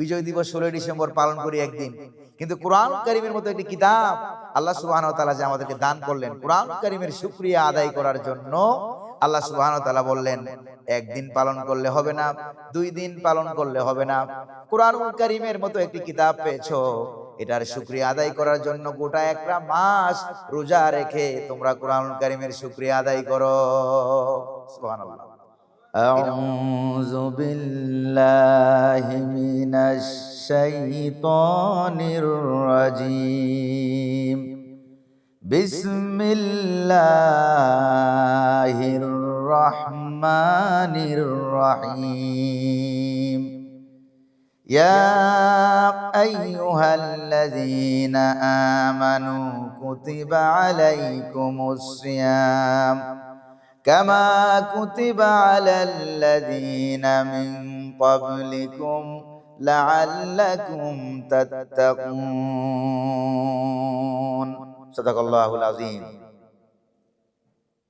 বিজয় দিবস 16 ডিসেম্বর পালন করি একদিন, কিন্তু কোরআন কারীমের মতো একটি কিতাব আল্লাহ সুবহানাহু ওয়া তাআলা যে আমাদেরকে দান করলেন, কোরআন কারীমের শুকরিয়া আদায় করার জন্য আল্লাহ সুবহানাহু ওয়া তাআলা বললেন, একদিন পালন করলে হবে না, 2 দিন পালন করলে হবে না। কোরআনুল কারীমের মতো একটি কিতাব পেয়েছো, এটার শুকরিয়া আদায় করার জন্য গোটা একটা মাস রোজা রেখে তোমরা কোরআনুল কারীমের শুকরিয়া আদায় করো। সুবহানাল্লাহ। أعوذ بالله من الشيطان الرجيم بسم الله الرحمن الرحيم يا أيها الذين آمنوا كتب عليكم الصيام كما كتب على الذين من قبلكم لعلكم تتقون صدق الله العظيم।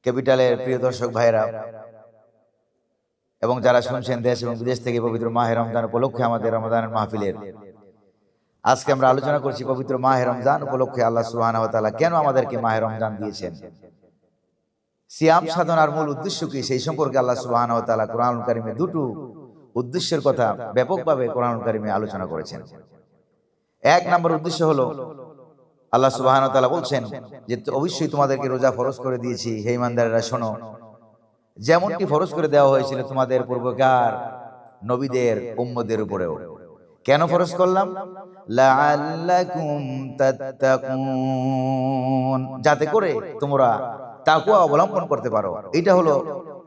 ক্যাপিটালের প্রিয় দর্শক ভাইরা এবং যারা শুনছেন দেশ এবং বিদেশ থেকে পবিত্র মাহে রমজান উপলক্ষে আমাদের রমাদানের মাহফিলের আজকে আমরা আলোচনা করছি পবিত্র মাহে রমজান উপলক্ষে আল্লাহ সুবহানাহু ওয়া তাআলা কেন আমাদেরকে মাহে রমজান দিয়েছেন, সিয়াম সাধনার মূল উদ্দেশ্য কি, সেই সম্পর্কে আল্লাহ সুবহানাহু ওয়া তাআলা কোরআনুল কারীমে দুটো উদ্দেশ্যের কথা ব্যাপকভাবে কোরআনুল কারীমে আলোচনা করেছেন। এক নম্বর উদ্দেশ্য হলো আল্লাহ সুবহানাহু ওয়া তাআলা বলছেন যে অবশ্যই তোমাদেরকে রোজা ফরজ করে দিয়েছি, হে ঈমানদারেরা শোনো, যেমনটি ফরজ করে দেওয়া হয়েছিল তোমাদের পূর্বকার নবীদের উম্মতদের উপরেও। কেন ফরজ করলাম? লাআল্লাকুম তাত্তাকুন, যাতে করে তোমরা তাকওয়া অবলম্বন করতে পারো। এটা হলো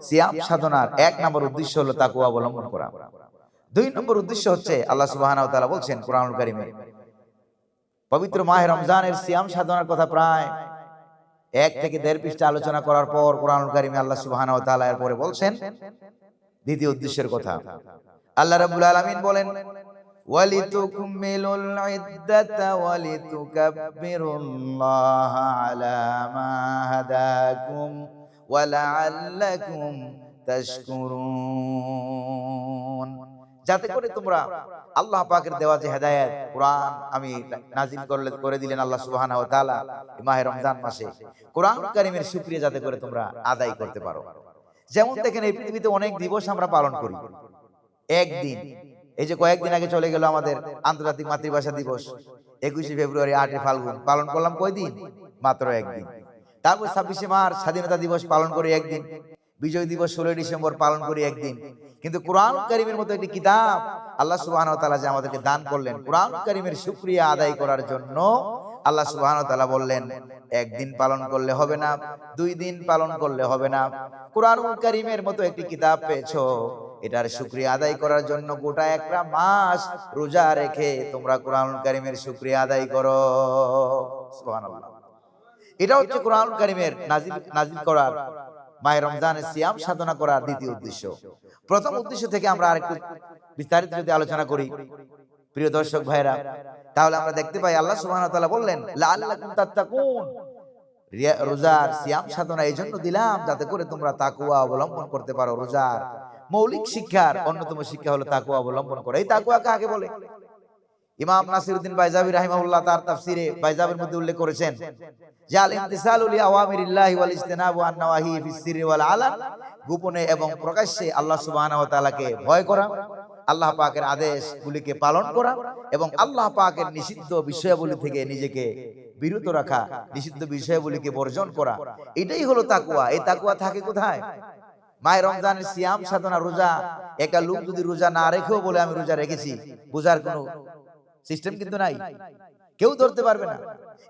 সিয়াম সাধনার এক নম্বর উদ্দেশ্য, হলো তাকওয়া অবলম্বন করা। 2 নম্বর উদ্দেশ্য হচ্ছে আল্লাহ সুবহানাহু ওয়া তাআলা বলছেন কোরআনুল কারীমে পবিত্র মাহে রমজানের সিয়াম সাধনার কথা প্রায় 1 থেকে 1.5 পৃষ্ঠা আলোচনা করার পর কোরআনুল কারীমে আল্লাহ সুবহানাহু ওয়া তাআলা এরপরে বলছেন দ্বিতীয় উদ্দেশ্যের কথা। আল্লাহ রাব্বুল আলামিন বলেন, ওয়ালিতুকমিলুল ইদ্দাতা ওয়ালিতুকাব্বিরুল্লাহা আলা মা হাদাকুম ওয়া লাআল্লাকুম তাশকুরুন, যাতে করে তোমরা আল্লাহ পাকের দেওয়া যে হেদায়েত কোরআন আমি নাজিল করে দিলেন আল্লাহ সুবহানাহু ওয়া তাআলা মাহে রমজান মাসে, কোরআন কারীমের শুকরিয়া যাতে করে তোমরা আদায় করতে পারো। যেমন দেখেন এই পৃথিবীতে অনেক দিবস আমরা পালন করি, একদিন এই যে কয়েকদিন আগে চলে গেল আমাদের আন্তর্জাতিক মাতৃভাষা দিবস 21শে ফেব্রুয়ারি, 8 ফাল্গুন পালন করলাম কয়দিন? মাত্র একদিন। তারপর 26শে মার্চ স্বাধীনতা দিবস পালন করি একদিন, বিজয় দিবস 16 ডিসেম্বর পালন করি একদিন, কিন্তু কোরআন কারীমের মতো একটি কিতাব আল্লাহ সুবহানাহু ওয়া তাআলা যে আমাদেরকে দান করলেন, কোরআন কারীমের শুকরিয়া আদায় করার জন্য আল্লাহ সুবহানাহু ওয়া তাআলা বললেন, একদিন পালন করলে হবে না, 2 দিন পালন করলে হবে না। কোরআনুল কারীমের মতো একটি কিতাব পেয়েছো, এটার শুকরিয়া আদায় করার জন্য গোটা একটা মাস রোজা রেখে তোমরা কোরআনুল কারীমের শুকরিয়া আদায় করো। সুবহানাল্লাহ। এটা হচ্ছে কোরআনুল কারীমের নাজিল করার, মাহে রমজানের সিয়াম সাধনা করার দ্বিতীয় উদ্দেশ্য। প্রথম উদ্দেশ্য থেকে আমরা আরেকটু বিস্তারিত যদি আলোচনা করি প্রিয় দর্শক ভাইরা, তাহলে আমরা দেখতে পাই আল্লাহ সুবহানাহু ওয়া তাআলা বললেন, লাআল্লাকুম তাত্তাকুন, রোজার সিয়াম সাধনা এই জন্য দিলাম যাতে করে তোমরা তাকওয়া অবলম্বন করতে পারো। রোজার মৌলিক শিক্ষার অন্যতম শিক্ষা হলো তাকওয়া অবলম্বন করা। এই তাকওয়া কাকে বলে? ইমাম নাসিরউদ্দিন বাইজাবি রাহিমাহুল্লাহ তার তাফসিরে বাইজাবির মধ্যে উল্লেখ করেছেন যে আল ইমতিসালু লি আওয়ামিরিল্লাহি ওয়াল ইজতিনাবু আন নাওয়াহি ফিস সিররি ওয়াল আলান, গোপনে এবং প্রকাশ্যে আল্লাহ সুবহানাহু ওয়া তাআলাকে ভয় করা, আল্লাহ পাকের আদেশগুলিকে পালন করা এবং আল্লাহ পাকের নিষিদ্ধ বিষয়াবলী থেকে নিজেকে বিরত রাখা, নিষিদ্ধ বিষয়াবলীকে বর্জন করা, এটাই হলো তাকওয়া। এই তাকওয়া থাকে কোথায়? মাহে রমজানের সিয়াম সাধনা, রোজা। একা লোক যদি রোজা না রেখেও বলে আমি রোজা রেখেছি, বোঝার কোনো সিস্টেম কিন্তু নাই, কেউ ধরতে পারবে না।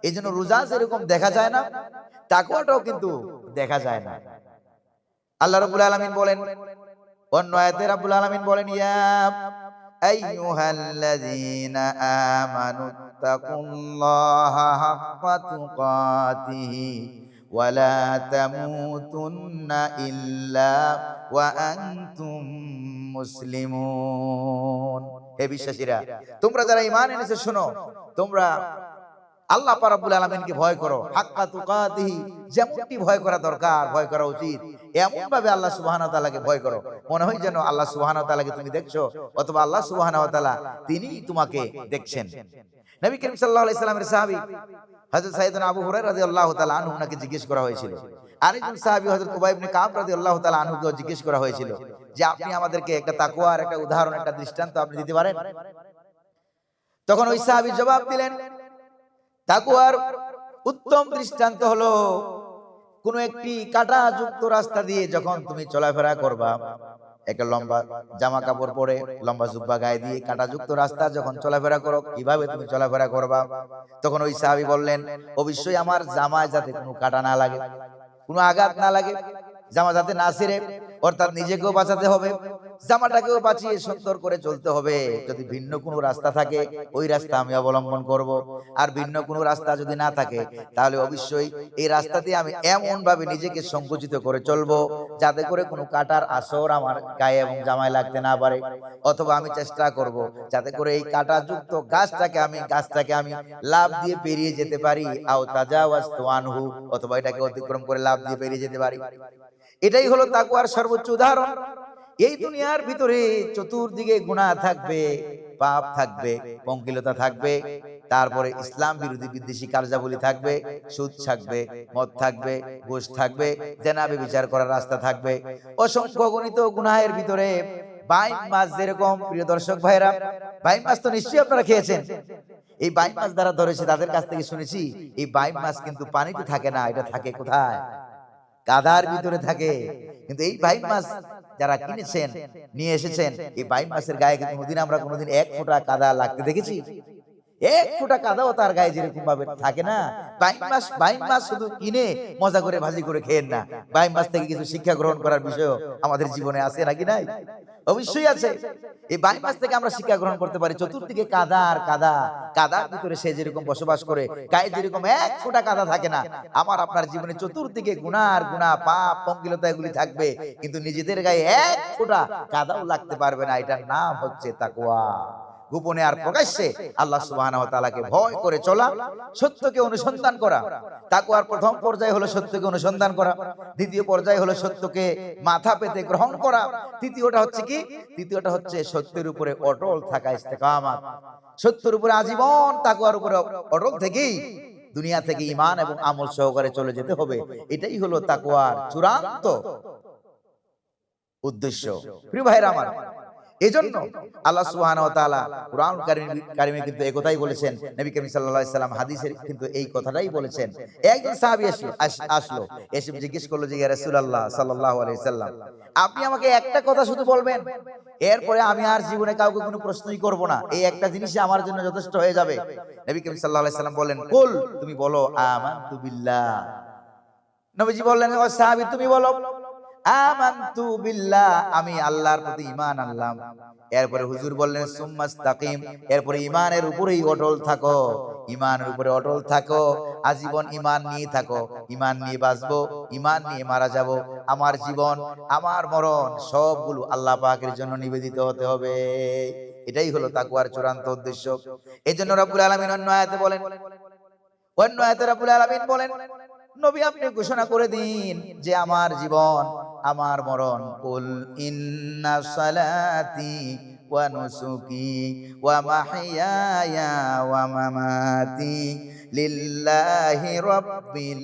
এই জন্য রোজা যেরকম দেখা যায় না, তাকওয়াটাও কিন্তু দেখা যায় না। আল্লাহ রাব্বুল আলামিন বলেন, অন্য আয়াতে রাব্বুল আলামিন বলেন, ইয়া আইয়ুহাল্লাযীনা আমানুত্তাকুল্লাহা হাক্কা তুকাতিহি ওয়া লা তামুতুন্না ইল্লা ওয়া আনতুম মুসলিমুন। হে বিশ্বাসীরা, তোমরা যারা ঈমান এনেছো শোনো, তোমরা আল্লাহ পাক রব্বুল আলামিনকে ভয় করো, হাক্কা তুকাতিহি, যেমনটি ভয় করা দরকার, ভয় করা উচিত, এমন ভাবে আল্লাহ সুবহানাহু ওয়া তাআলাকে ভয় করো, মনে হয় যেন আল্লাহ সুবহানাহু ওয়া তাআলাকে তুমি দেখছো, অথবা আল্লাহ সুবহানাহু ওয়া তাআলা তিনিই তোমাকে দেখছেন। নবী করিম সাল্লাল্লাহু আলাইহি সাল্লামের সাহাবী হযরত সাইয়েদনা আবু হুরায়রা রাদিয়াল্লাহু তাআলা আনহু ওনাকে জিজ্ঞেস করা হয়েছিল। আরেকজন সাহাবী হযরত উবাই ইবনে কাব রাদিয়াল্লাহু তাআলা আনহুকে জিজ্ঞেস করা হয়েছিল যে আপনি আমাদেরকে একটা তাকওয়ার একটা উদাহরণ, একটা দৃষ্টান্ত আপনি দিতে পারেন? তখন ওই সাহাবী জবাব দিলেন, তাকওয়ার উত্তম দৃষ্টান্ত হলো কোন একটি কাঁটাযুক্ত রাস্তা দিয়ে যখন তুমি চলাফেরা করবা, একটা লম্বা জামা কাপড় পরে, লম্বা জুব্বা গায়ে দিয়ে কাঁটাযুক্ত রাস্তা যখন চলাফেরা করো, কিভাবে তুমি চলাফেরা করবা? তখন ওই সাহাবী বললেন, অবশ্যই আমার জামায় যাতে কোনো কাঁটা না লাগে, কোনো আঘাত না লাগে, জামা যাতে না ছিঁড়ে, অর্থাৎ নিজেকেও বাঁচাতে হবে, জামাটাকেও বাঁচিয়ে সুন্দর করে চলতে হবে। যদি ভিন্ন কোনো রাস্তা থাকে ওই রাস্তা আমি অবলম্বন করব, আর ভিন্ন কোনো রাস্তা যদি না থাকে তাহলে অবশ্যই এই রাস্তাতে আমি এমন ভাবে নিজেকে সংকুচিত করে চলবো যাতে করে কোনো কাটার আসর আমার গায়ে এবং জামায় লাগতে না পারে, অথবা আমি চেষ্টা করব যাতে করে এই কাঁটাযুক্ত গাছটাকে আমি লাফ দিয়ে পেরিয়ে যেতে পারি, আও তাজাওয়াজতু আনহু, অথবা এটাকে অতিক্রম করে লাফ দিয়ে পেরিয়ে যেতে পারি। এটাই হলো তাকওয়ার সর্বোচ্চ উদাহরণ। এই দুনিয়ার ভিতরে চতুর্দিকে গুনাহ থাকবে, পাপ থাকবে, পঙ্কিলতা থাকবে, তারপরে ইসলাম বিরোধী বিদ্বেষী কার্যাবলী থাকবে, সুদ থাকবে, মদ থাকবে, ঘুষ থাকবে, জেনা ব্যভিচার করার রাস্তা থাকবে, অসংখ্য গণিত গুনাহের ভিতরে বাইম মাছ, যেরকম প্রিয় দর্শক ভাইরা, বাইম মাছ তো নিশ্চয়ই আপনারা খেয়েছেন। এই বাইম মাছ যারা ধরেছে তাদের কাছ থেকে শুনেছি এই বাইম মাছ কিন্তু পানিতে থাকে না, এটা থাকে কোথায়? কাদার ভিতরে থাকে। কিন্তু এই বাইম মাছ যারা কিনেছেন, নিয়ে এসেছেন, এই বাইম মাছের গায়ে কোনোদিন আমরা কোনোদিন এক ফোঁটা কাদা লাগতে দেখেছি? এক ফোঁটা কাদাও তার গায়ে যেরকম ভাবে থাকে না। বাইম মাছ শুধু কিনে মজা করে ভাজি করে খেয়েন না, বাইম মাছ থেকে কিছু শিক্ষা গ্রহণ করার বিষয় আমাদের জীবনে আছে নাকি নাই? অবশ্যই আছে। এই বাইম মাছ থেকে আমরা শিক্ষা গ্রহণ করতে পারি। চতুর্দিকে কাদা আর কাদা, কাদার ভিতরে সে যেরকম বসবাস করে, গায়ে যেরকম এক ফোঁটা কাদা থাকে না, আমার আপনার জীবনে চতুর্দিকে গুনাহ আর গুনাহ, পাপ, পঙ্কিলতা এগুলি থাকবে, কিন্তু নিজেদের গায়ে এক ফোঁটা কাদাও লাগতে পারবে না। এটার নাম হচ্ছে তাকওয়া। গোপনে আর প্রকাশ্যে আল্লাহ সুবহানাহু ওয়া তাআলাকে ভয় করে চলা, সত্যকে অনুসন্ধান করা। তাকওয়ার প্রথম পর্যায় হলো সত্যকে অনুসন্ধান করা, দ্বিতীয় পর্যায় হলো সত্যকে মাথা পেতে গ্রহণ করা, তৃতীয়টা হচ্ছে কি? তৃতীয়টা হচ্ছে সত্যের উপরে অটল থাকা, ইস্তেকামাত। সত্যের উপরে আজীবন, তাকওয়ার উপরে অটল থেকেই দুনিয়া থেকে ঈমান এবং আমল সহকারে চলে যেতে হবে। এটাই হলো তাকওয়ার চূড়ান্ত উদ্দেশ্য। প্রিয় ভাইরা আমার, এজন্য আল্লাহ সুবহানাহু ওয়া তাআলা কুরআন কারীমে কিন্তু এই কথাই বলেছেন, নবী করিম সাল্লাল্লাহু আলাইহি সাল্লাম হাদিসে কিন্তু এই কথাটাই বলেছেন। একজন সাহাবী আসলো, এসে জিজ্ঞেস করলো যে ইয়া রাসূলুল্লাহ সাল্লাল্লাহু আলাইহি সাল্লাম, আপনি আমাকে একটা কথা শুধু বলবেন, এরপরে আমি আর জীবনে কাউকে কোনো প্রশ্নই করব না, এই একটা জিনিসই আমার জন্য যথেষ্ট হয়ে যাবে। নবী করিম সাল্লাল্লাহু আলাইহি সাল্লাম বলেন, কুল, তুমি বলো আমানতু বিল্লাহ। নবীজি বললেন, ও সাহাবী তুমি বলো আমানতু বিল্লাহ, আমি আল্লাহর প্রতি ঈমান আনলাম। এরপরে হুজুর বললেন সুম্মাস্তাকিম, এরপরে ঈমানের উপরেই অটল থাকো, ঈমানের উপরে অটল থাকো, আজীবন ঈমান নিয়ে থাকো, ঈমান নিয়ে বাঁচবো, ঈমান নিয়ে মারা যাব। আমার জীবন, আমার মরণ সবগুলো আল্লাহ পাকের জন্য নিবেদিত হতে হবে। এটাই হলো তাকওয়ার চূড়ান্ত উদ্দেশ্য। এজন্য রব্বুল আলামিন অন্য আয়াতে বলেন, অন্য আয়াতে রব্বুল আলামিন বলেন, নবী আপনি ঘোষণা করে দিন যে আমার জীবন, আমার মরণ, কুল ইন্না সালাতি ওয়া নুসুকি ওয়া মাহইয়ায়া ওয়া মামাতি লিল্লাহি রাব্বিল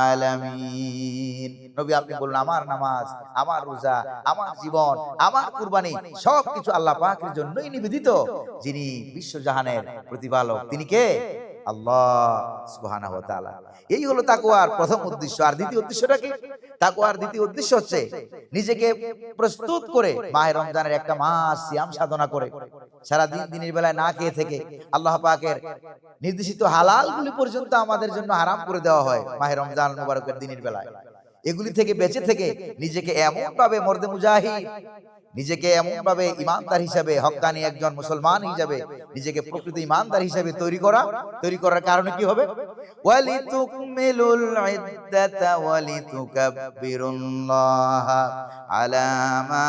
আলামিন। নবী আপনি বলুন, আমার নামাজ, আমার রোজা, আমার জীবন, আমার কুরবানি সবকিছু আল্লাহ পাকের জন্যই নিবেদিত, যিনি বিশ্বজাহানের প্রতিপালক। তিনি কে? আল্লাহ সুবহানাহু ওয়া তাআলা। এই হলো তাকওয়ার প্রথম উদ্দেশ্য। আর দ্বিতীয় উদ্দেশ্যটা কি? তাকওয়ার দ্বিতীয় উদ্দেশ্য হচ্ছে নিজেকে প্রস্তুত করে মাহে রমজানের একটা মাস সিয়াম সাধনা করে, সারা দিন দিনের বেলায় না খেয়ে থেকে আল্লাহ পাকের নির্দেশিত হালালগুলি পর্যন্ত আমাদের জন্য হারাম করে দেওয়া হয় মাহে রমজান মুবারকের দিনের বেলায়। এগুলি থেকে বেঁচে থেকে নিজেকে এমন ভাবে মর্দে মুজাহিদ, নিজেকে এমন ভাবে ইমানদার হিসাবে, হক্কানি একজন মুসলমান হিসাবে নিজেকে প্রকৃত ইমানদার হিসাবে তৈরি করার কারণে কি হবে? ওয়ালিতুকমিলুল ইদ্দাতা ওয়ালিতুকাব্বিরুল্লাহ আলা মা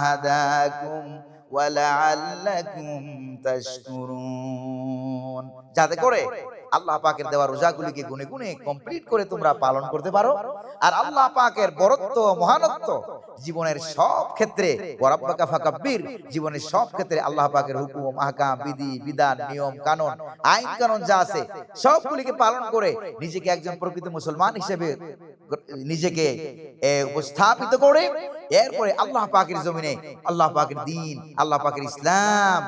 হাদাকুম ওয়া লাআল্লাকুম তাশকুরুন, যাতে করে আল্লাহ পাকের দেওয়া রোজাগুলিকে গুনে গুনে কমপ্লিট করে তোমরা পালন করতে পারো। আর আল্লাহ পাকের বরত্ব মহানত্ব জীবনের সব ক্ষেত্রে, ওয়া রাব্বাকা ফাকাব্বির, জীবনের সব ক্ষেত্রে আল্লাহ পাকের হুকুম, আহকাম, বিধি বিধান, নিয়ম কানুন, আইন কানুন যা আছে সবগুলিকে পালন করে নিজেকে একজন প্রকৃত মুসলমান হিসেবে নিজেকে উপস্থাপিত করে এরপরে আল্লাহ পাকের জমিনে আল্লাহ পাকের দ্বীন, আল্লাহ পাকের ইসলাম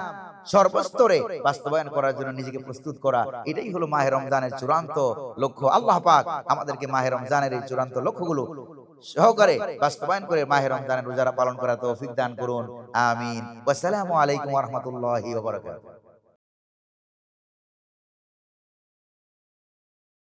সর্বস্তরে বাস্তবায়ন করার জন্য নিজেকে প্রস্তুত করা, এটাই হলো মাহে রমজানের চূড়ান্ত লক্ষ্য। আল্লাহ পাক আমাদেরকে মাহে রমজানের এই চূড়ান্ত লক্ষ্যগুলো সহকারে বাস্তবায়ন করে মাহে রমজানের রোজা পালন করার তৌফিক দান করুন। আমিন। ওয়াসসালামু আলাইকুম ওয়া রাহমাতুল্লাহি ওয়া বারাকাতুহু।